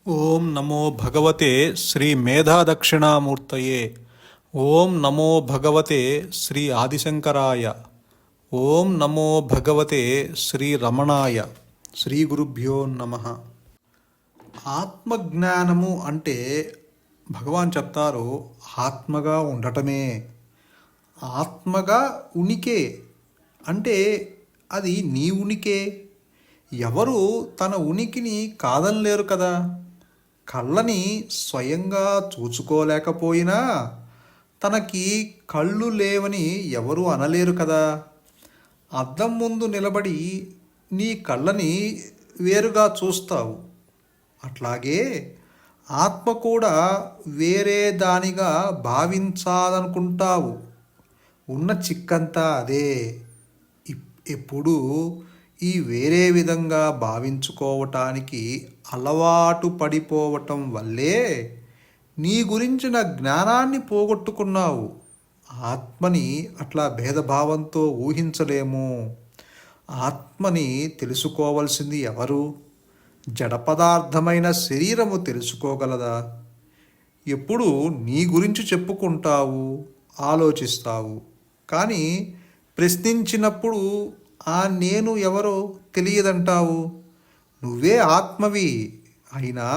ఓం నమో భగవతే శ్రీ మేధాదక్షిణామూర్తయే. ఓం నమో భగవతే శ్రీ ఆదిశంకరాయ. ఓం నమో భగవతే శ్రీ రమణాయ. శ్రీ గురుభ్యో నమః. ఆత్మజ్ఞానము అంటే భగవాన్ చెప్తారు, ఆత్మగా ఉండటమే. ఆత్మగా ఉనికే అంటే అది నీ ఉనికే. ఎవరు తన ఉనికిని కాదనలేరు కదా. కళ్ళని స్వయంగా చూసుకోలేకపోయినా తనకి కళ్ళు లేవని ఎవరు అనలేరు కదా. అద్దం ముందు నిలబడి నీ కళ్ళని వేరుగా చూస్తావు. అట్లాగే ఆత్మ కూడా వేరే దానిగా భావించాలనుకుంటావు. ఉన్న చిక్కంతా అదే. ఎప్పుడు ఈ వేరే విధంగా భావించుకోవటానికి అలవాటు పడిపోవటం వల్లే నీ గురించిన జ్ఞానాన్ని పోగొట్టుకున్నావు. ఆత్మని అట్లా భేదభావంతో ఊహించలేము. ఆత్మని తెలుసుకోవలసింది ఎవరు? జడ పదార్థమైన శరీరము తెలుసుకోగలదా? ఎప్పుడు నీ గురించి చెప్పుకుంటావు, ఆలోచిస్తావు. కానీ ప్రశ్నించినప్పుడు ఆ నేను ఎవరో తెలియదంటావు. నువ్వే ఆత్మవి అయినా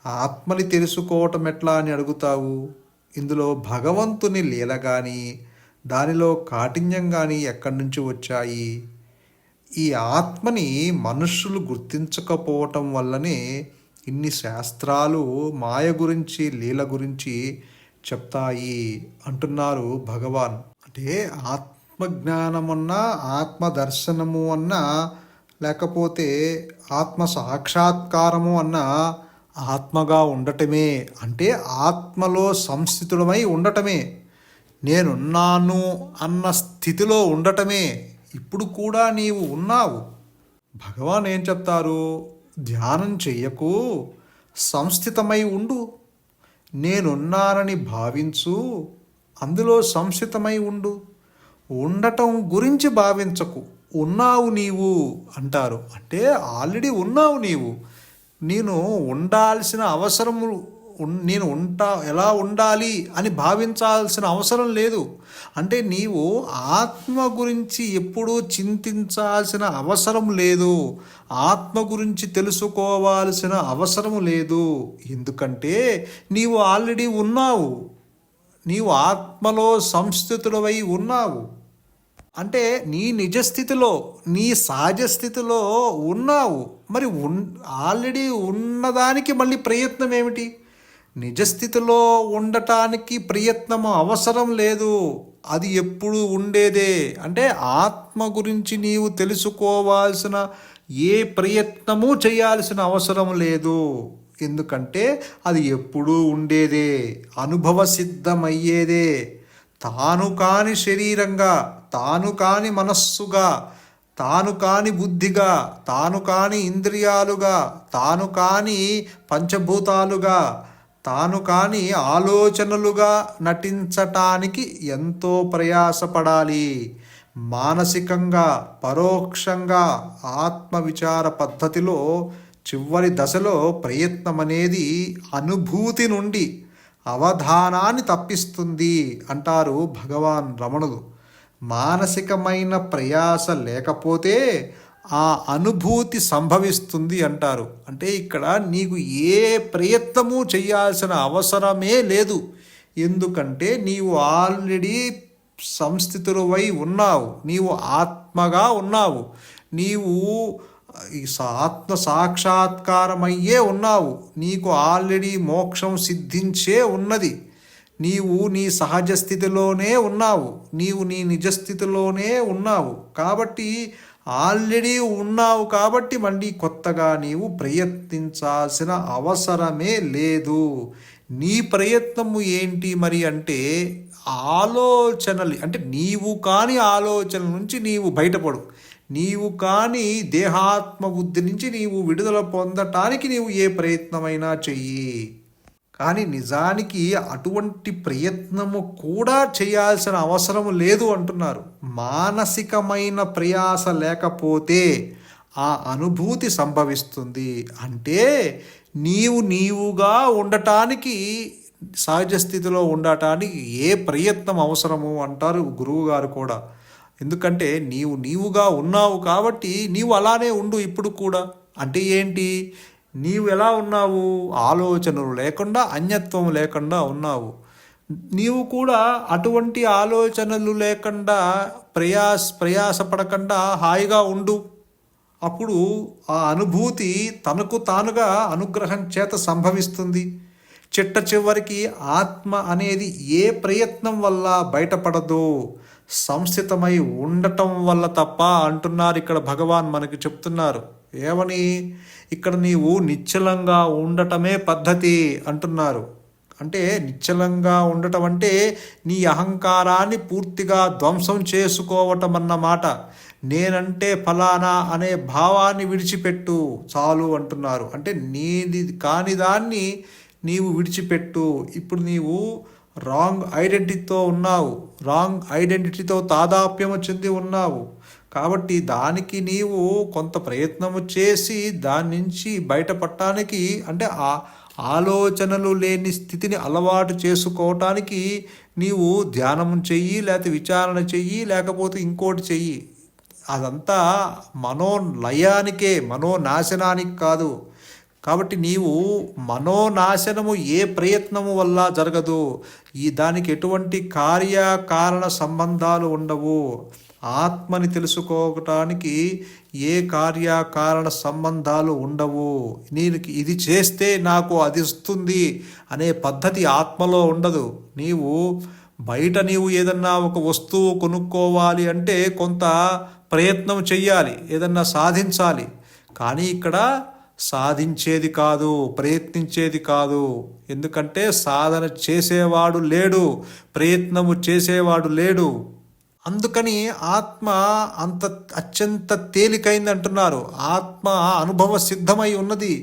ఆత్మని తెలుసుకోవటం ఎట్లా అని అడుగుతావు. ఇందులో భగవంతుని లీల కానీ దానిలో కాఠిన్యం కానీ ఎక్కడి నుంచి వచ్చాయి? ఈ ఆత్మని మనుష్యులు గుర్తించకపోవటం వల్లనే ఇన్ని శాస్త్రాలు మాయ గురించి లీల గురించి చెప్తాయి అంటున్నారు భగవాన్. అంటే ఆత్మజ్ఞానం అన్నా, ఆత్మదర్శనము అన్నా, లేకపోతే ఆత్మ సాక్షాత్కారము అన్నా ఆత్మగా ఉండటమే. అంటే ఆత్మలో సంస్థితుడమై ఉండటమే. నేనున్నాను అన్న స్థితిలో ఉండటమే. ఇప్పుడు కూడా నీవు ఉన్నావు. భగవాన్ ఏం చెప్తారు? ధ్యానం చెయ్యకు, సంస్థితమై ఉండు. నేనున్నానని భావించు, అందులో సంస్థితమై ఉండు. ఉండటం గురించి భావించకు. ఉన్నావు నీవు అంటారు. అంటే ఆల్రెడీ ఉన్నావు నీవు. నేను ఉండాల్సిన అవసరము, నేను ఎలా ఉండాలి అని భావించాల్సిన అవసరం లేదు. అంటే నీవు ఆత్మ గురించి ఎప్పుడూ చింతించాల్సిన అవసరం లేదు. ఆత్మ గురించి తెలుసుకోవాల్సిన అవసరం లేదు. ఎందుకంటే నీవు ఆల్రెడీ ఉన్నావు. నీవు ఆత్మలో సంస్థితుడవై ఉన్నావు. అంటే నీ నిజస్థితిలో, నీ సహజ స్థితిలో ఉన్నావు. మరి ఆల్రెడీ ఉన్నదానికి మళ్ళీ ప్రయత్నం ఏమిటి? నిజస్థితిలో ఉండటానికి ప్రయత్నము అవసరం లేదు. అది ఎప్పుడు ఉండేదే. అంటే ఆత్మ గురించి నీవు తెలుసుకోవాల్సిన ఏ ప్రయత్నము చేయాల్సిన అవసరం లేదు. ఎందుకంటే అది ఎప్పుడూ ఉండేదే, అనుభవ సిద్ధమయ్యేదే. తాను కాని శరీరంగా, తాను కాని మనస్సుగా, తాను కాని బుద్ధిగా, తాను కాని ఇంద్రియాలుగా, తాను కాని పంచభూతాలుగా, తాను కాని ఆలోచనలుగా నటించటానికి ఎంతో ప్రయాసపడాలి. మానసికంగా, పరోక్షంగా ఆత్మవిచార పద్ధతిలో చివరి దశలో ప్రయత్నం అనేది అనుభూతి నుండి అవధానాన్ని తప్పిస్తుంది అంటారు భగవాన్ రమణులు. మానసికమైన ప్రయాస లేకపోతే ఆ అనుభూతి సంభవిస్తుంది అంటారు. అంటే ఇక్కడ నీకు ఏ ప్రయత్నము చేయాల్సిన అవసరమే లేదు. ఎందుకంటే నీవు ఆల్రెడీ సంస్థితులవై ఉన్నావు. నీవు ఆత్మగా ఉన్నావు. నీవు ఈ ఆత్మ సాక్షాత్కారమయ్యే ఉన్నావు. నీకు ఆల్రెడీ మోక్షం సిద్ధించే ఉన్నది. నీవు నీ సహజ స్థితిలోనే ఉన్నావు. నీవు నీ నిజస్థితిలోనే ఉన్నావు. కాబట్టి ఆల్రెడీ ఉన్నావు కాబట్టి మళ్ళీ కొత్తగా నీవు ప్రయత్నించాల్సిన అవసరమే లేదు. నీ ప్రయత్నము ఏంటి మరి అంటే ఆలోచనలు, అంటే నీవు కాని ఆలోచనల నుంచి నీవు బయటపడు. నీవు కానీ దేహాత్మ బుద్ధి నుంచి నీవు విడుదల పొందటానికి నీవు ఏ ప్రయత్నమైనా చెయ్యి. కానీ నిజానికి అటువంటి ప్రయత్నము కూడా చేయాల్సిన అవసరం లేదు అంటున్నారు. మానసికమైన ప్రయాస లేకపోతే ఆ అనుభూతి సంభవిస్తుంది. అంటే నీవు నీవుగా ఉండటానికి, సహజ స్థితిలో ఉండటానికి ఏ ప్రయత్నం అవసరము అంటారు గురువు గారు కూడా. ఎందుకంటే నీవు నీవుగా ఉన్నావు కాబట్టి నీవు అలానే ఉండు ఇప్పుడు కూడా. అంటే ఏంటి? నీవు ఎలా ఉన్నావు? ఆలోచనలు లేకుండా, అన్యత్వం లేకుండా ఉన్నావు. నీవు కూడా అటువంటి ఆలోచనలు లేకుండా, ప్రయాసపడకుండా హాయిగా ఉండు. అప్పుడు ఆ అనుభూతి తనకు తానుగా అనుగ్రహం చేత సంభవిస్తుంది. చిట్ట చివరికి ఆత్మ అనేది ఏ ప్రయత్నం వల్ల బయటపడదు, సంస్థితమై ఉండటం వల్ల తప్ప అంటున్నారు ఇక్కడ భగవాన్ మనకి చెప్తున్నారు. ఏమని? ఇక్కడ నీవు నిశ్చలంగా ఉండటమే పద్ధతి అంటున్నారు. అంటే నిశ్చలంగా ఉండటం అంటే నీ అహంకారాన్ని పూర్తిగా ధ్వంసం చేసుకోవటం అన్నమాట. నేనంటే ఫలానా అనే భావాన్ని విడిచిపెట్టు చాలు అంటున్నారు. అంటే నీది కాని దాన్ని నీవు విడిచిపెట్టు. ఇప్పుడు నీవు రాంగ్ ఐడెంటిటీతో ఉన్నావు, రాంగ్ ఐడెంటిటీతో తాదాప్యము చెంది ఉన్నావు. కాబట్టి దానికి నీవు కొంత ప్రయత్నము చేసి దాని నుంచి బయటపడటానికి, అంటే ఆ ఆలోచనలు లేని స్థితిని అలవాటు చేసుకోవటానికి నీవు ధ్యానం చెయ్యి, లేకపోతే విచారణ చెయ్యి, లేకపోతే ఇంకోటి చెయ్యి. అదంతా మనోలయానికే, మనోనాశనానికి కాదు. కాబట్టి నీవు మనోనాశనము ఏ ప్రయత్నము వల్ల జరగదు. దానికి ఎటువంటి కార్యకారణ సంబంధాలు ఉండవు. ఆత్మని తెలుసుకోవటానికి ఏ కార్యకారణ సంబంధాలు ఉండవు. నేను ఇది చేస్తే నాకు అది వస్తుంది అనే పద్ధతి ఆత్మలో ఉండదు. బయట నీవు ఏదన్నా ఒక వస్తువు కొనుక్కోవాలి అంటే కొంత ప్రయత్నం చెయ్యాలి, ఏదన్నా సాధించాలి. కానీ ఇక్కడ సాధించేది కాదు, ప్రయత్నించేది కాదు. ఎందుకంటే సాధన చేసేవాడు లేడు, ప్రయత్నము చేసేవాడు లేడు. అందుకని ఆత్మ అంత అత్యంత తేలికైంది అంటున్నారు. ఆత్మ అనుభవ సిద్ధమై ఉన్నది.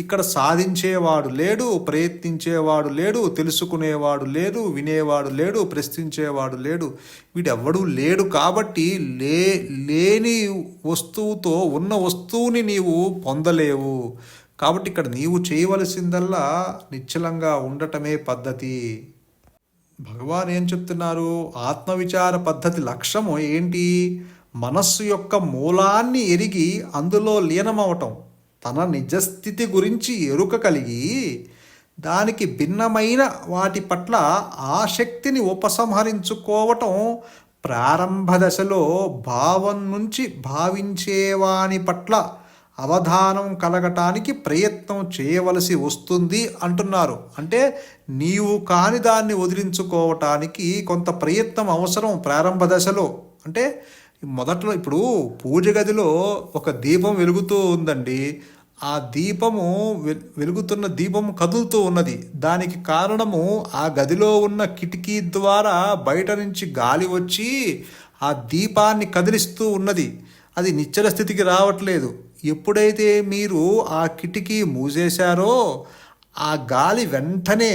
ఇక్కడ సాధించేవాడు లేడు, ప్రయత్నించేవాడు లేడు, తెలుసుకునేవాడు లేడు, వినేవాడు లేడు, ప్రశ్నించేవాడు లేడు. వీడెవ్వడూ లేడు. కాబట్టి లేని వస్తువుతో ఉన్న వస్తువుని నీవు పొందలేవు. కాబట్టి ఇక్కడ నీవు చేయవలసిందల్లా నిశ్చలంగా ఉండటమే పద్ధతి. భగవాన్ ఏం చెప్తున్నారు? ఆత్మవిచార పద్ధతి లక్ష్యము ఏంటి? మనస్సు యొక్క మూలాన్ని ఎరిగి అందులో లీనమవటం, తన నిజస్థితి గురించి ఎరుక కలిగి దానికి భిన్నమైన వాటి పట్ల ఆసక్తిని ఉపసంహరించుకోవటం. ప్రారంభ దశలో భావం నుంచి భావించేవాని పట్ల అవధానం కలగటానికి ప్రయత్నం చేయవలసి వస్తుంది అంటున్నారు. అంటే నీవు కాని దాన్ని వదిలించుకోవటానికి కొంత ప్రయత్నం అవసరం ప్రారంభ దశలో. అంటే మొదట్లో ఇప్పుడు పూజ గదిలో ఒక దీపం వెలుగుతూ ఉందండి. ఆ దీపము వెలుగుతున్న దీపం కదులుతూ ఉన్నది. దానికి కారణము ఆ గదిలో ఉన్న కిటికీ ద్వారా బయట నుంచి గాలి వచ్చి ఆ దీపాన్ని కదిలిస్తూ ఉన్నది. అది నిశ్చల స్థితికి రావట్లేదు. ఎప్పుడైతే మీరు ఆ కిటికీ మూసేశారో ఆ గాలి వెంటనే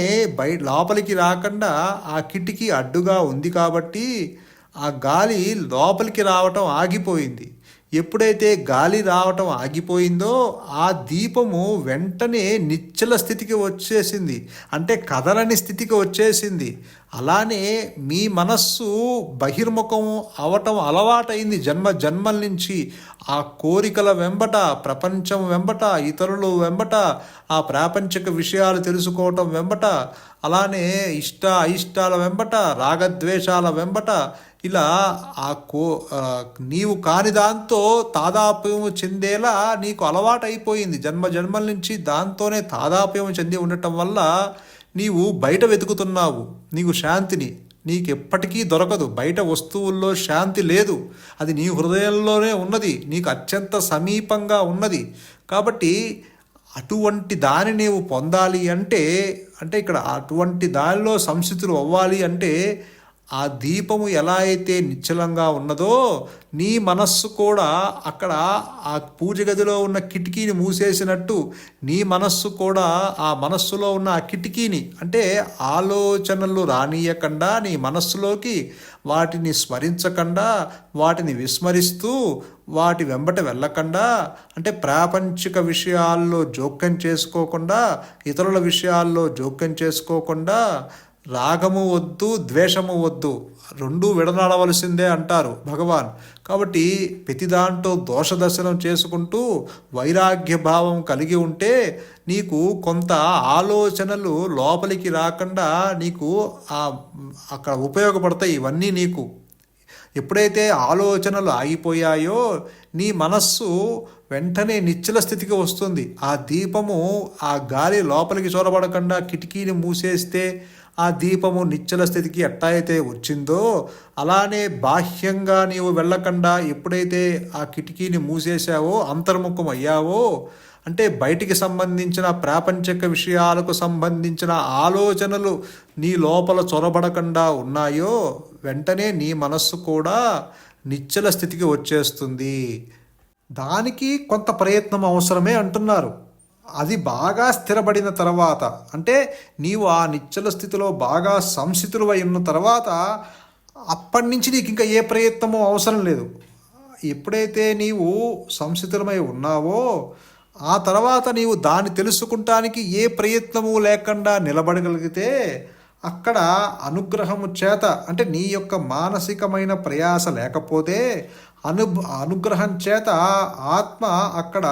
లోపలికి రాకుండా ఆ కిటికీ అడ్డుగా ఉంది కాబట్టి ఆ గాలి లోపలికి రావటం ఆగిపోయింది. ఎప్పుడైతే గాలి రావటం ఆగిపోయిందో ఆ దీపము వెంటనే నిశ్చల స్థితికి వచ్చేసింది, అంటే కదలని స్థితికి వచ్చేసింది. అలానే మీ మనస్సు బహిర్ముఖం అవటం అలవాటైంది జన్మల నుంచి. ఆ కోరికల వెంబట, ప్రపంచం వెంబట, ఇతరులు వెంబట, ఆ ప్రాపంచిక విషయాలు తెలుసుకోవటం వెంబట, అలానే అయిష్టాల వెంబట, రాగద్వేషాల వెంబట, ఇలా నీవు కాని దాంతో తాదాప్యం చెందేలా నీకు అలవాటు అయిపోయింది. జన్మల నుంచి దాంతోనే తాదాప్యం చెంది ఉండటం వల్ల నీవు బయట వెతుకుతున్నావు నీకు శాంతిని. నీకు ఎప్పటికీ దొరకదు. బయట వస్తువుల్లో శాంతి లేదు. అది నీ హృదయంలోనే ఉన్నది, నీకు అత్యంత సమీపంగా ఉన్నది. కాబట్టి అటువంటి దాన్ని నీవు పొందాలి అంటే ఇక్కడ అటువంటి దానిలో సంసితులు అవ్వాలి అంటే ఆ దీపము ఎలా అయితే నిశ్చలంగా ఉన్నదో నీ మనస్సు కూడా అక్కడ ఆ పూజ గదిలో ఉన్న కిటికీని మూసేసినట్టు నీ మనస్సు కూడా ఆ మనస్సులో ఉన్న ఆ కిటికీని అంటే ఆలోచనలు రానియకుండా నీ మనస్సులోకి వాటిని స్మరించకుండా వాటిని విస్మరిస్తూ వాటి వెంబట వెళ్ళకుండా అంటే ప్రాపంచిక విషయాల్లో జోక్యం చేసుకోకుండా ఇతరుల విషయాల్లో జోక్యం చేసుకోకుండా రాగము వద్దు ద్వేషము వద్దు రెండూ విడనాడవలసిందే అంటారు భగవాన్. కాబట్టి ప్రతి దాంట్లో దోషదర్శనం చేసుకుంటూ వైరాగ్య భావం కలిగి ఉంటే నీకు కొంత ఆలోచనలు లోపలికి రాకుండా నీకు అక్కడ ఉపయోగపడతాయి ఇవన్నీ. నీకు ఎప్పుడైతే ఆలోచనలు ఆగిపోయాయో నీ మనస్సు వెంటనే నిశ్చల స్థితికి వస్తుంది. ఆ దీపము ఆ గాలి లోపలికి చొరబడకుండా కిటికీని మూసేస్తే ఆ దీపము నిశ్చల స్థితికి ఎట్టా అయితే వచ్చిందో అలానే బాహ్యంగా నీవు వెళ్ళకుండా ఎప్పుడైతే ఆ కిటికీని మూసేశావో అంతర్ముఖం అయ్యావో అంటే బయటికి సంబంధించిన ప్రాపంచిక విషయాలకు సంబంధించిన ఆలోచనలు నీ లోపల చొరబడకుండా ఉన్నాయో వెంటనే నీ మనస్సు కూడా నిశ్చల స్థితికి వచ్చేస్తుంది. దానికి కొంత ప్రయత్నం అవసరమే అంటున్నారు. అది బాగా స్థిరపడిన తర్వాత అంటే నీవు ఆ నిశ్చల స్థితిలో బాగా సంసితులై ఉన్న తర్వాత అప్పటి నుంచి నీకు ఇంకా ఏ ప్రయత్నమో అవసరం లేదు. ఎప్పుడైతే నీవు సంసితులమై ఉన్నావో ఆ తర్వాత నీవు దాన్ని తెలుసుకుంటానికి ఏ ప్రయత్నము లేకుండా నిలబడగలిగితే అక్కడ అనుగ్రహము చేత అంటే నీ యొక్క మానసికమైన ప్రయాస లేకపోతే అనుగ్రహం చేత ఆత్మ అక్కడ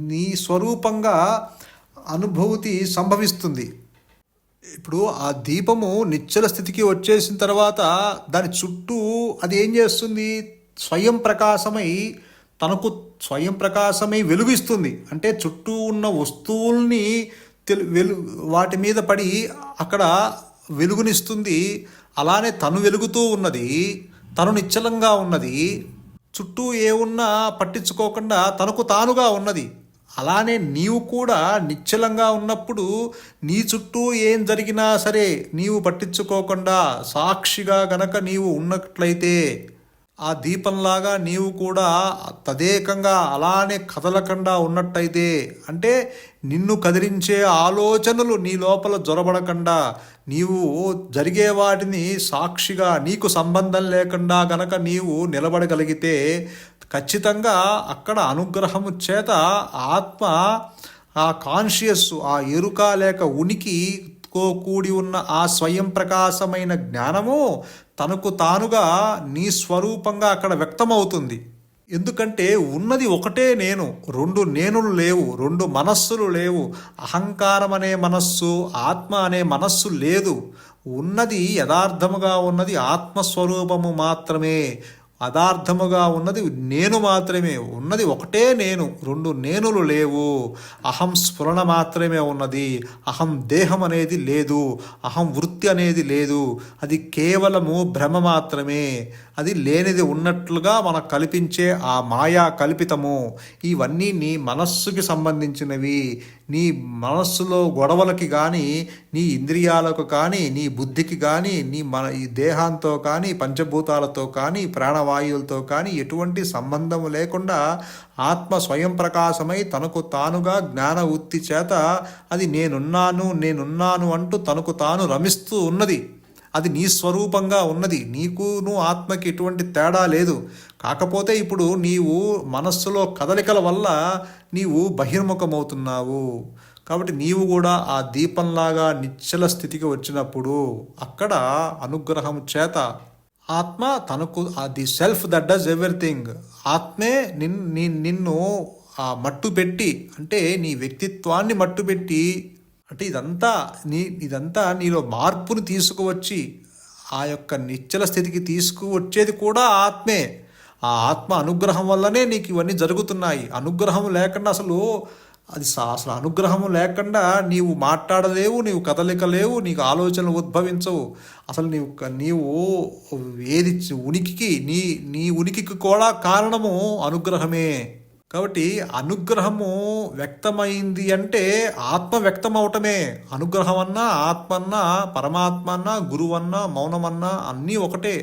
నీ స్వరూపంగా అనుభూతి సంభవిస్తుంది. ఇప్పుడు ఆ దీపము నిశ్చల స్థితికి వచ్చేసిన తర్వాత దాని చుట్టూ అది ఏం చేస్తుంది, స్వయం ప్రకాశమై తనకు స్వయం ప్రకాశమై వెలుగిస్తుంది. అంటే చుట్టూ ఉన్న వస్తువుల్ని వాటి మీద పడి అక్కడ వెలుగునిస్తుంది. అలానే తను వెలుగుతూ ఉన్నది, తను నిశ్చలంగా ఉన్నది, చుట్టూ ఏమున్నా పట్టించుకోకుండా తనకు తానుగా ఉన్నది. అలానే నీవు కూడా నిశ్చలంగా ఉన్నప్పుడు నీ చుట్టూ ఏం జరిగినా సరే నీవు పట్టించుకోకుండా సాక్షిగా గనక నీవు ఉన్నట్లయితే ఆ దీపంలాగా నీవు కూడా తదేకంగా అలానే కదలకుండా ఉన్నట్టయితే అంటే నిన్ను కదిలించే ఆలోచనలు నీ లోపల జొరబడకుండా నీవు జరిగే వాటిని సాక్షిగా నీకు సంబంధం లేకుండా గనక నీవు నిలబడగలిగితే ఖచ్చితంగా అక్కడ అనుగ్రహము చేత ఆత్మ ఆ కాన్షియస్ ఆ ఎరుక లేక ఉనికి కూడి ఉన్న ఆ స్వయం ప్రకాశమైన జ్ఞానము తనకు తానుగా నీ స్వరూపంగా అక్కడ వ్యక్తమవుతుంది. ఎందుకంటే ఉన్నది ఒకటే నేను, రెండు నేనులు లేవు, రెండు మనస్సులు లేవు, అహంకారం అనే మనస్సు ఆత్మ అనే మనస్సు లేదు. ఉన్నది యథార్థముగా ఉన్నది ఆత్మస్వరూపము మాత్రమే, యథార్థముగా ఉన్నది నేను మాత్రమే. ఉన్నది ఒకటే నేను, రెండు నేనులు లేవు. అహం స్ఫురణ మాత్రమే ఉన్నది, అహం దేహం అనేది లేదు, అహం వృత్తి అనేది లేదు. అది కేవలము భ్రమ మాత్రమే, అది లేనిది ఉన్నట్లుగా మనకు కల్పించే ఆ మాయా కల్పితము. ఇవన్నీ నీ మనస్సుకి సంబంధించినవి. నీ మనస్సులో గొడవలకి కానీ, నీ ఇంద్రియాలకు కానీ, నీ బుద్ధికి కానీ, ఈ దేహంతో కానీ, పంచభూతాలతో కానీ, ప్రాణవాయువులతో కానీ ఎటువంటి సంబంధము లేకుండా ఆత్మ స్వయం ప్రకాశమై తనకు తానుగా జ్ఞాన ఉత్తి చేత అది నేనున్నాను అంటూ తనకు తాను రమిస్తూ ఉన్నది. అది నీ స్వరూపంగా ఉన్నది. నీకును ఆత్మకి ఎటువంటి తేడా లేదు. కాకపోతే ఇప్పుడు నీవు మనస్సులో కదలికల వల్ల నీవు బహిర్ముఖమవుతున్నావు. కాబట్టి నీవు కూడా ఆ దీపంలాగా నిశ్చల స్థితికి వచ్చినప్పుడు అక్కడ అనుగ్రహం చేత ఆత్మ తనకు the self that does everything, ఆత్మే నిన్ను మట్టు పెట్టి అంటే నీ వ్యక్తిత్వాన్ని మట్టు పెట్టి అంటే ఇదంతా నీలో మార్పుని తీసుకువచ్చి ఆ యొక్క నిశ్చల స్థితికి తీసుకువచ్చేది కూడా ఆత్మే. ఆ ఆత్మ అనుగ్రహం వల్లనే నీకు ఇవన్నీ జరుగుతున్నాయి. అనుగ్రహం లేకుండా అసలు అనుగ్రహం లేకుండా నీవు మాట్లాడలేవు, నీవు కదలికలేవు, నీకు ఆలోచనలు ఉద్భవించవు. అసలు నీవు ఏది ఉనికికి నీ ఉనికికి కూడా కారణము అనుగ్రహమే. కాబట్టి అనుగ్రహము వ్యక్తమైంది అంటే ఆత్మ వ్యక్తం అవటమే. అనుగ్రహం అన్నా, ఆత్మ అన్నా, పరమాత్మ అన్నా, గురువు అన్నా, మౌనమన్నా అన్నీ ఒకటే.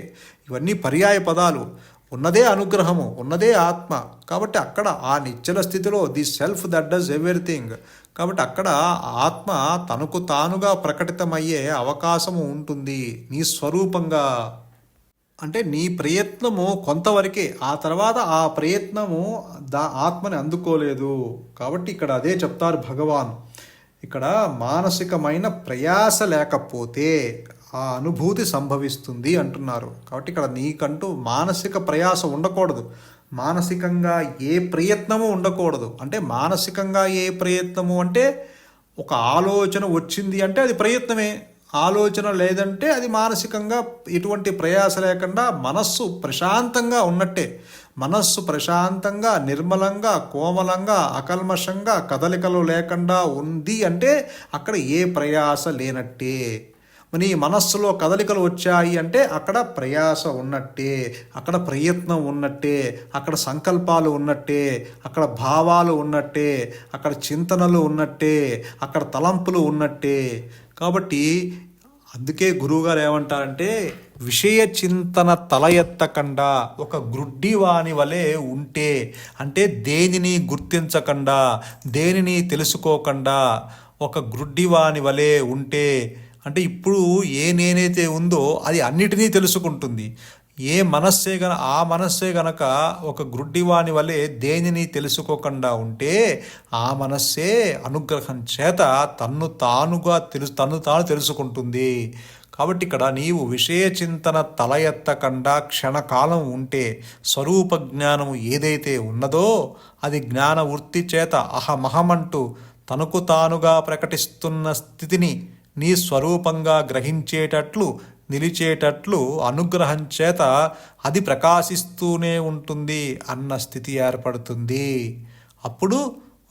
ఇవన్నీ పర్యాయ పదాలు. ఉన్నదే అనుగ్రహము, ఉన్నదే ఆత్మ. కాబట్టి అక్కడ ఆ నిశ్చల స్థితిలో the self that does everything. కాబట్టి అక్కడ ఆత్మ తనకు తానుగా ప్రకటితమయ్యే అవకాశము ఉంటుంది నీ స్వరూపంగా. అంటే నీ ప్రయత్నము కొంతవరకే, ఆ తర్వాత ఆ ప్రయత్నము ఆత్మని అందుకోలేదు. కాబట్టి ఇక్కడ అదే చెప్తారు భగవాన్. ఇక్కడ మానసికమైన ప్రయాస లేకపోతే ఆ అనుభూతి సంభవిస్తుంది అంటున్నారు. కాబట్టి ఇక్కడ నీకంటూ మానసిక ప్రయాస ఉండకూడదు, మానసికంగా ఏ ప్రయత్నము ఉండకూడదు. అంటే మానసికంగా ఏ ప్రయత్నము అంటే ఒక ఆలోచన వచ్చింది అంటే అది ప్రయత్నమే. ఆలోచన లేదంటే అది మానసికంగా ఎటువంటి ప్రయాస లేకుండా మనస్సు ప్రశాంతంగా ఉన్నట్టే. మనస్సు ప్రశాంతంగా, నిర్మలంగా, కోమలంగా, అకల్మషంగా, కదలికలు లేకుండా ఉంది అంటే అక్కడ ఏ ప్రయాస లేనట్టే. నీ మనస్సులో కదలికలు వచ్చాయి అంటే అక్కడ ప్రయాస ఉన్నట్టే, అక్కడ ప్రయత్నం ఉన్నట్టే, అక్కడ సంకల్పాలు ఉన్నట్టే, అక్కడ భావాలు ఉన్నట్టే, అక్కడ చింతనలు ఉన్నట్టే, అక్కడ తలంపులు ఉన్నట్టే. కాబట్టి అందుకే గురువుగారు ఏమంటారంటే, విషయ చింతన తల ఎత్తకుండా ఒక గ్రుడ్డివాని వలె ఉంటే, అంటే దేనిని గుర్తించకుండా, దేనిని తెలుసుకోకుండా ఒక గ్రుడ్డివాని వలె ఉంటే, అంటే ఇప్పుడు ఏ నేనైతే ఉందో అది అన్నిటినీ తెలుసుకుంటుంది. ఏ మనస్సే ఆ మనస్సే గనక ఒక గ్రుడ్డివాని వలె దేనిని తెలుసుకోకుండా ఉంటే ఆ మనస్సే అనుగ్రహం చేత తన్ను తాను తెలుసుకుంటుంది. కాబట్టి ఇక్కడ నీవు విషయ చింతన తల ఎత్తకుండా క్షణకాలం ఉంటే స్వరూప జ్ఞానము ఏదైతే ఉన్నదో అది జ్ఞాన వృత్తి చేత అహమహమంటూ తనకు తానుగా ప్రకటిస్తున్న స్థితిని నీ స్వరూపంగా గ్రహించేటట్లు, నిలిచేటట్లు అనుగ్రహం చేత అది ప్రకాశిస్తూనే ఉంటుంది అన్న స్థితి ఏర్పడుతుంది. అప్పుడు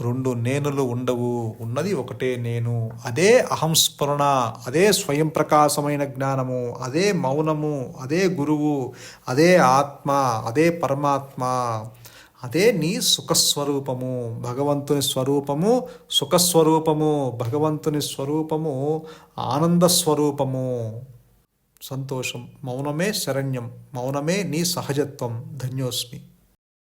రెండు నేనులు ఉండవు, ఉన్నది ఒకటే నేను. అదే అహంస్ఫురణ, అదే స్వయం ప్రకాశమైన జ్ఞానము, అదే మౌనము, అదే గురువు, అదే ఆత్మ, అదే పరమాత్మ, అదే నీ సుఖస్వరూపము. భగవంతుని స్వరూపము సుఖస్వరూపము, భగవంతుని స్వరూపము ఆనంద స్వరూపము. సంతోషం. మౌనమే శరణ్యం, మౌనమే నీ సహజత్వం. ధన్యోస్మి.